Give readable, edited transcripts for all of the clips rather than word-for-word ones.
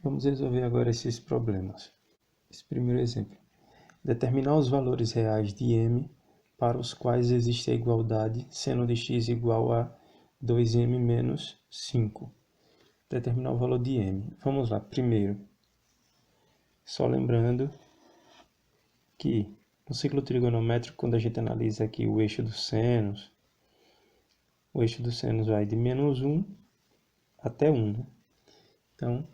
Vamos resolver agora esses problemas. Esse primeiro exemplo. Determinar os valores reais de m para os quais existe a igualdade, seno de x igual a 2m menos 5. Determinar o valor de m. Vamos lá, primeiro. Só lembrando que no ciclo trigonométrico, quando a gente analisa aqui o eixo dos senos, o eixo dos senos vai de menos 1 até 1, né? Então,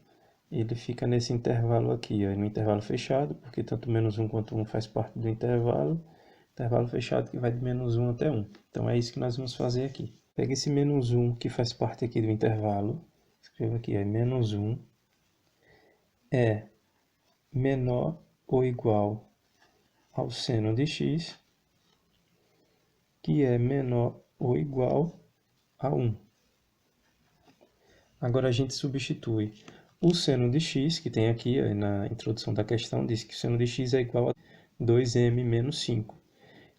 ele fica nesse intervalo aqui, ó, no intervalo fechado, porque tanto menos 1 quanto 1 faz parte do intervalo fechado que vai de menos 1 até 1. Então, é isso que nós vamos fazer aqui. Pega esse menos 1 que faz parte aqui do intervalo, escreva aqui, é menos 1 é menor ou igual ao seno de x, que é menor ou igual a 1. Agora a gente substitui o seno de x, que tem aqui na introdução da questão, diz que o seno de x é igual a 2m menos 5.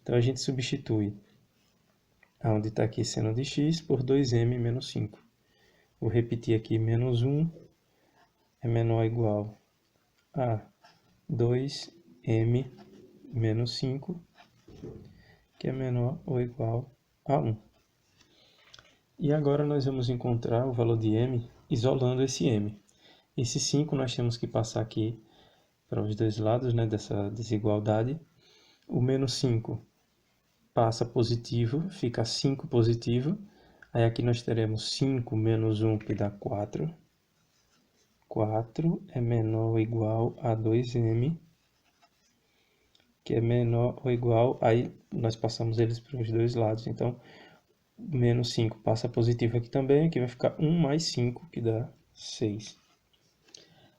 Então a gente substitui onde está aqui seno de x por 2m menos 5. Vou repetir aqui, menos 1 é menor ou igual a 2m menos 5, que é menor ou igual a 1. E agora nós vamos encontrar o valor de m isolando esse m. Esse 5 nós temos que passar aqui para os dois lados, né, dessa desigualdade. O menos 5 passa positivo, fica 5 positivo. Aí aqui nós teremos 5 menos 1, que dá 4. 4 é menor ou igual a 2m, que é menor ou igual, aí nós passamos eles para os dois lados. Então, menos 5 passa positivo aqui também, aqui vai ficar 1 mais 5, que dá 6.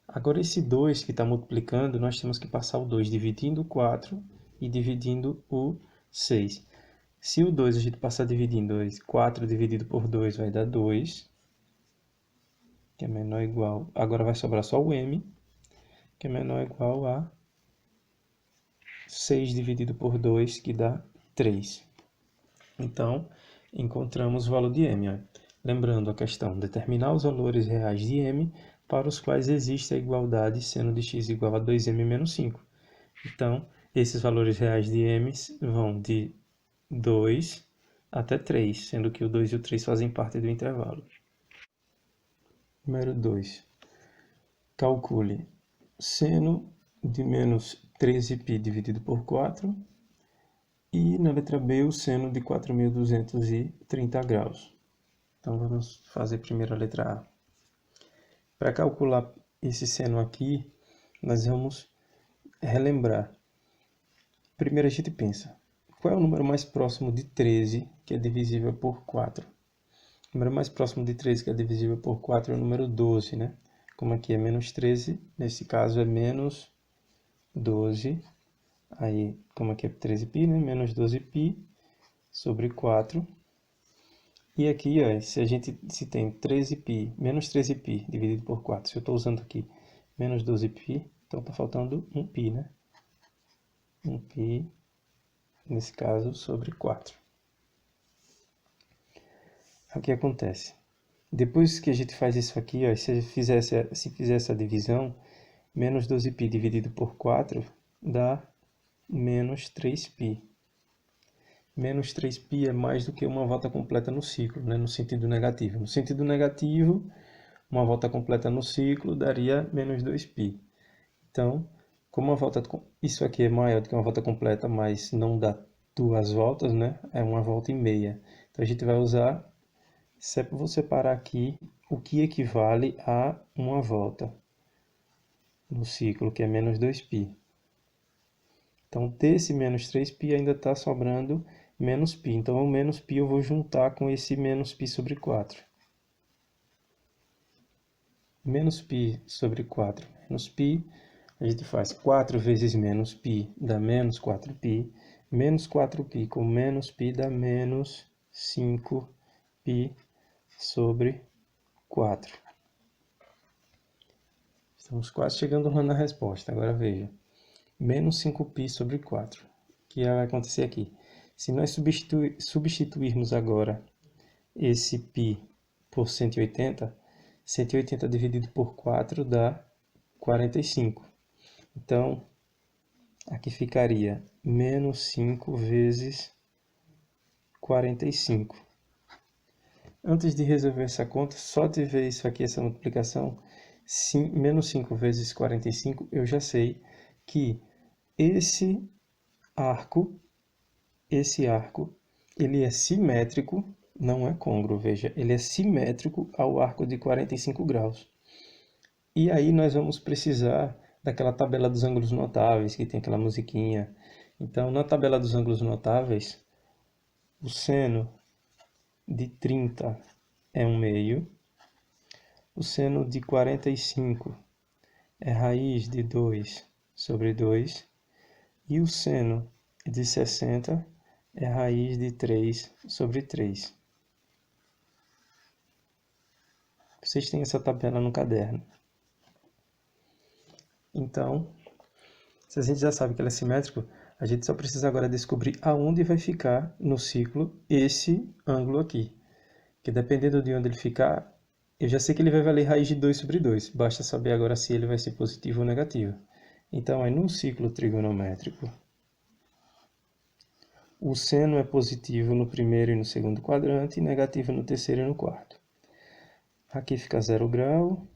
Agora esse 2 que está multiplicando, nós temos que passar o 2 dividindo o 4 e dividindo o 6. Se o 2 a gente passar dividindo 2, 4 dividido por 2 vai dar 2, que é menor ou igual. Agora vai sobrar só o m, que é menor ou igual a 6 dividido por 2, que dá 3. Então, encontramos o valor de m. Ó. Lembrando a questão, determinar os valores reais de m para os quais existe a igualdade seno de x igual a 2m menos 5. Então, esses valores reais de m vão de 2 até 3, sendo que o 2 e o 3 fazem parte do intervalo. Número 2. Calcule seno de menos 13π dividido por 4 e, na letra B, o seno de 4.230 graus. Então, vamos fazer primeiro a letra A. Para calcular esse seno aqui, nós vamos relembrar. Primeiro a gente pensa, qual é o número mais próximo de 13 que é divisível por 4? O número mais próximo de 13 que é divisível por 4 é o número 12, né? Como aqui é menos 13, nesse caso é menos 12. Aí, como aqui é 13π, né? Menos 12π sobre 4. E aqui, ó, se tem 13π, menos 13π dividido por 4, se eu estou usando aqui menos 12π, então está faltando 1π, né? 1π, nesse caso, sobre 4. O que acontece? Depois que a gente faz isso aqui, ó, se fizer essa divisão, menos 12π dividido por 4 dá menos 3π. Menos 3π é mais do que uma volta completa no ciclo, né, no sentido negativo. No sentido negativo, uma volta completa no ciclo daria menos 2π. Então, como isso aqui é maior do que uma volta completa, mas não dá duas voltas, né, é uma volta e meia. Então, a gente vai usar, vou separar aqui o que equivale a uma volta no ciclo, que é menos 2π. Então, desse menos 3π ainda está sobrando menos π. Então, o menos π eu vou juntar com esse menos π sobre 4. Menos π sobre 4 menos π, a gente faz 4 vezes menos π dá menos 4π. Menos 4π com menos π dá menos 5π sobre 4. Estamos quase chegando lá na resposta. Agora veja. Menos 5π sobre 4. O que vai acontecer aqui? Se nós substituirmos agora esse π por 180, 180 dividido por 4 dá 45. Então, aqui ficaria menos 5 vezes 45. Antes de resolver essa conta, só de ver isso aqui, essa multiplicação, menos 5 vezes 45, eu já sei que esse arco, ele é simétrico, não é côngruo, veja, ele é simétrico ao arco de 45 graus. E aí nós vamos precisar daquela tabela dos ângulos notáveis, que tem aquela musiquinha. Então, na tabela dos ângulos notáveis, o seno de 30 é 1/2, o seno de 45 é raiz de 2 sobre 2, e o seno de 60 é raiz de 3 sobre 3. Vocês têm essa tabela no caderno. Então, se a gente já sabe que ele é simétrico, a gente só precisa agora descobrir aonde vai ficar no ciclo esse ângulo aqui. Que dependendo de onde ele ficar, eu já sei que ele vai valer raiz de 2 sobre 2. Basta saber agora se ele vai ser positivo ou negativo. Então, aí no ciclo trigonométrico, o seno é positivo no primeiro e no segundo quadrante e negativo no terceiro e no quarto. Aqui fica 0 grau.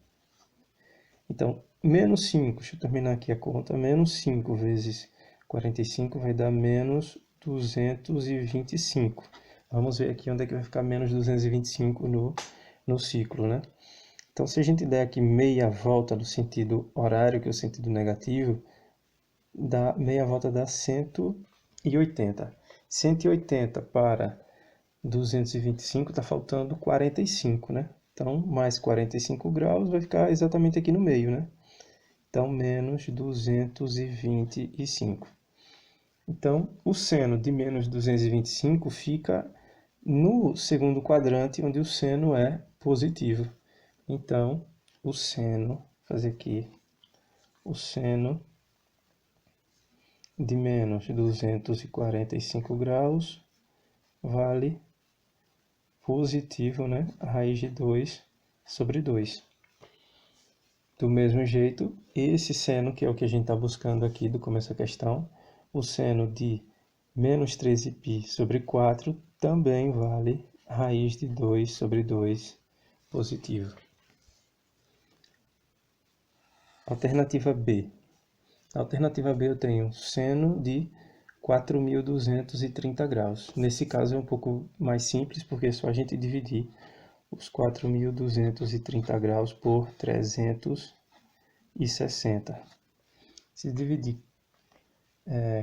Então, menos 5, deixa eu terminar aqui a conta, menos 5 vezes 45 vai dar menos 225. Vamos ver aqui onde é que vai ficar menos 225 no ciclo, né? Então, se a gente der aqui meia volta no sentido horário, que é o sentido negativo, meia volta dá 180. 180 para 225 está faltando 45, né? Então, mais 45 graus vai ficar exatamente aqui no meio, né? Então, menos 225. Então, o seno de menos 225 fica no segundo quadrante, onde o seno é positivo. Então, o seno, vou fazer aqui, o seno de menos 245 graus vale positivo, né? A raiz de 2 sobre 2. Do mesmo jeito, esse seno, que é o que a gente está buscando aqui do começo da questão, o seno de menos 13π sobre 4 também vale raiz de 2 sobre 2 positivo. Alternativa B. Na alternativa B eu tenho seno de 4.230 graus. Nesse caso é um pouco mais simples, porque é só a gente dividir os 4.230 graus por 360. Se dividir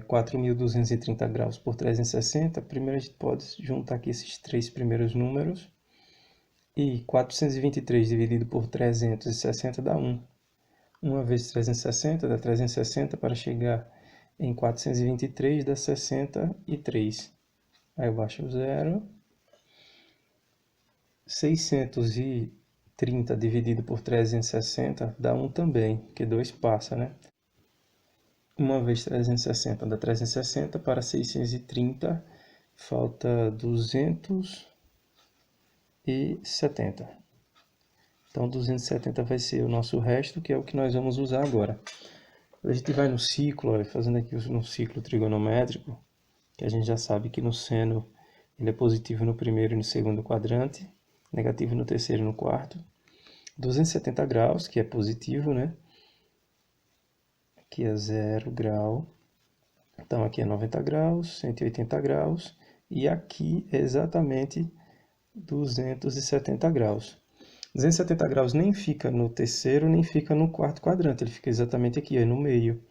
4.230 graus por 360, primeiro a gente pode juntar aqui esses três primeiros números. E 423 dividido por 360 dá 1. 1 vezes 360 dá 360, para chegar em 423 dá 63. Aí eu baixo o 0. 630 dividido por 360 dá 1 também, porque 2 passa, né? 1 vezes 360 dá 360, para 630 falta 270. Então 270 vai ser o nosso resto, que é o que nós vamos usar agora. A gente vai no ciclo, fazendo aqui no ciclo trigonométrico, que a gente já sabe que no seno ele é positivo no primeiro e no segundo quadrante, negativo no terceiro e no quarto. 270 graus, que é positivo, né? Aqui é 0 grau. Então aqui é 90 graus, 180 graus. E aqui é exatamente 270 graus. 270 graus nem fica no terceiro, nem fica no quarto quadrante. Ele fica exatamente aqui, no meio.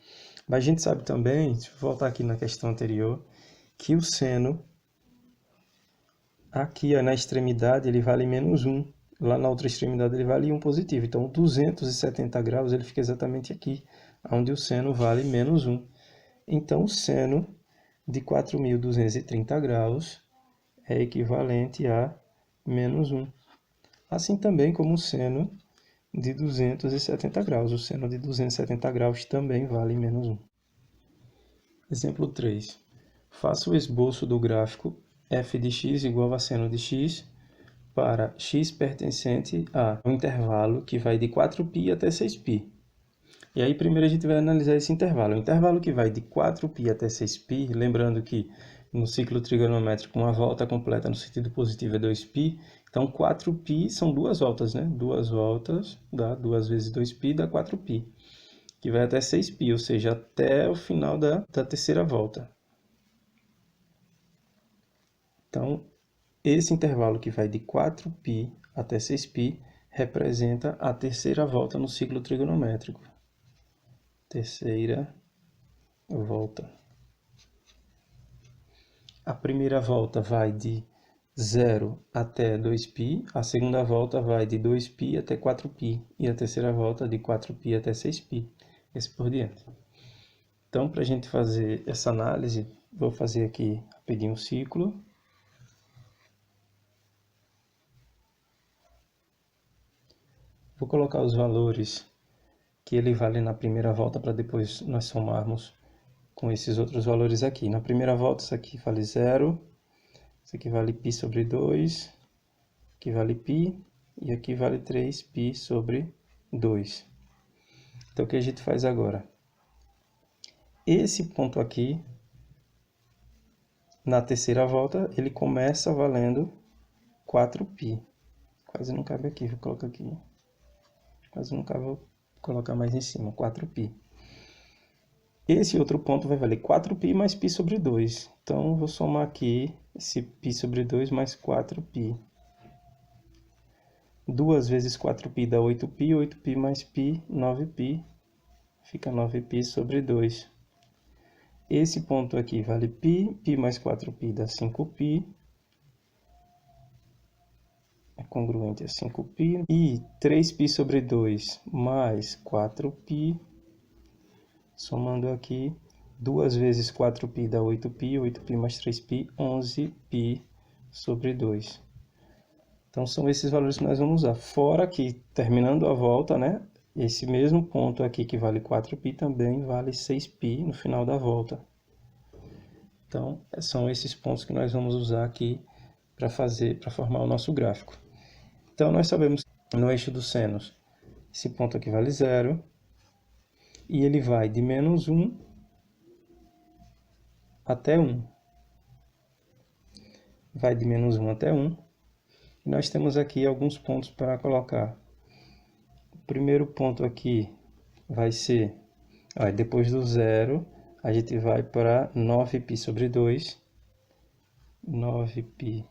Mas a gente sabe também, deixa eu voltar aqui na questão anterior, que o seno, aqui na extremidade, ele vale menos 1. Lá na outra extremidade ele vale 1 positivo. Então, 270 graus ele fica exatamente aqui, onde o seno vale menos 1. Então, o seno de 4.230 graus é equivalente a menos 1. Assim também como o seno de 270 graus. O seno de 270 graus também vale menos 1. Exemplo 3. Faça o esboço do gráfico f de x igual a seno de x para x pertencente a um intervalo que vai de 4π até 6π. E aí primeiro a gente vai analisar esse intervalo. O intervalo que vai de 4π até 6π, lembrando que no ciclo trigonométrico uma volta completa no sentido positivo é 2π, então 4π são duas voltas, né? Duas voltas, dá 2 vezes 2π dá 4π, que vai até 6π, ou seja, até o final da terceira volta. Então, esse intervalo que vai de 4π até 6π representa a terceira volta no ciclo trigonométrico. Terceira volta. A primeira volta vai de 0 até 2π, a segunda volta vai de 2π até 4π, e a terceira volta de 4π até 6π, e assim por diante. Então, para a gente fazer essa análise, vou fazer aqui rapidinho um ciclo. Vou colocar os valores que ele vale na primeira volta para depois nós somarmos com esses outros valores aqui. Na primeira volta isso aqui vale 0, isso aqui vale π sobre 2, aqui vale π e aqui vale 3π sobre 2. Então o que a gente faz agora? Esse ponto aqui, na terceira volta, ele começa valendo 4π. Quase não cabe aqui, vou colocar aqui. Quase não cabe, vou colocar mais em cima, 4π. Esse outro ponto vai valer 4π mais π sobre 2. Então, vou somar aqui esse π sobre 2 mais 4π. 2 vezes 4π dá 8π, 8π mais π, 9π. Fica 9π sobre 2. Esse ponto aqui vale π, π mais 4π dá 5π. É congruente a 5π. E 3π sobre 2 mais 4π. Somando aqui, 2 vezes 4π dá 8π, 8π mais 3π, 11π sobre 2. Então, são esses valores que nós vamos usar. Fora que, terminando a volta, né, esse mesmo ponto aqui que vale 4π também vale 6π no final da volta. Então, são esses pontos que nós vamos usar aqui para formar o nosso gráfico. Então, nós sabemos que no eixo dos senos, esse ponto aqui vale 0. E ele vai de menos 1 até 1. Vai de menos 1 até 1. E nós temos aqui alguns pontos para colocar. O primeiro ponto aqui vai ser, depois do 0, a gente vai para 9π sobre 2. 9π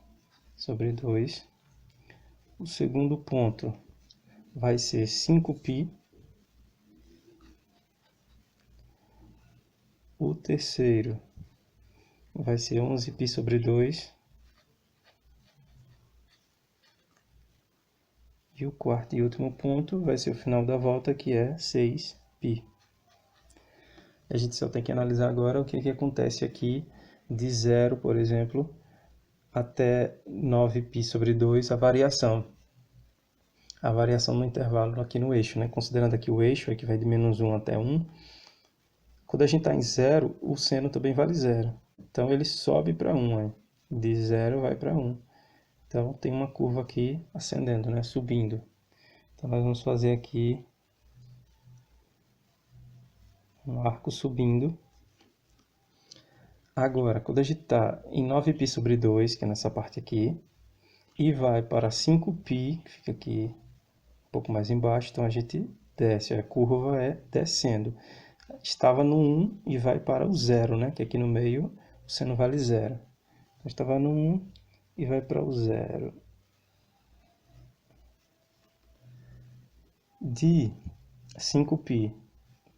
sobre 2. O segundo ponto vai ser 5π. O terceiro vai ser 11π sobre 2. E o quarto e último ponto vai ser o final da volta, que é 6π. A gente só tem que analisar agora o que acontece aqui de 0, por exemplo, até 9π sobre 2, a variação no intervalo aqui no eixo, né? Considerando aqui o eixo, que vai de menos 1 até 1, quando a gente está em 0, o seno também vale 0. Então, ele sobe para 1. De 0 vai para 1. Então, tem uma curva aqui ascendendo, né? Subindo. Então, nós vamos fazer aqui um arco subindo. Agora, quando a gente está em 9π sobre 2, que é nessa parte aqui, e vai para 5π, que fica aqui um pouco mais embaixo, então a gente desce. A curva é descendo. Estava no 1 e vai para o 0, né? Que aqui no meio o seno vale 0. Então, estava no 1 e vai para o 0. De 5π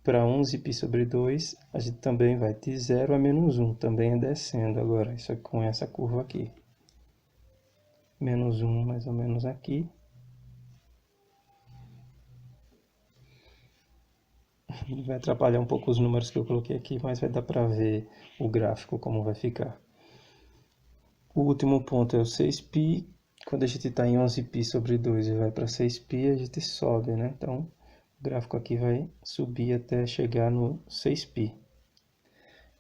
para 11π sobre 2, a gente também vai de 0 a menos 1. Também é descendo agora, isso aqui, com essa curva aqui. Menos 1 mais ou menos aqui. Vai atrapalhar um pouco os números que eu coloquei aqui, mas vai dar para ver o gráfico como vai ficar. O último ponto é o 6π. Quando a gente está em 11π sobre 2 e vai para 6π, a gente sobe, né? Então, o gráfico aqui vai subir até chegar no 6π.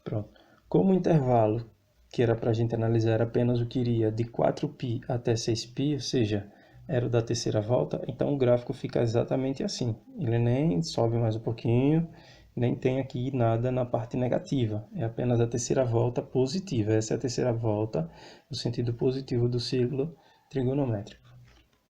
Pronto. Como o intervalo que era para a gente analisar era apenas o que iria de 4π até 6π, ou seja, era o da terceira volta, então o gráfico fica exatamente assim. Ele nem sobe mais um pouquinho, nem tem aqui nada na parte negativa. É apenas a terceira volta positiva. Essa é a terceira volta no sentido positivo do círculo trigonométrico.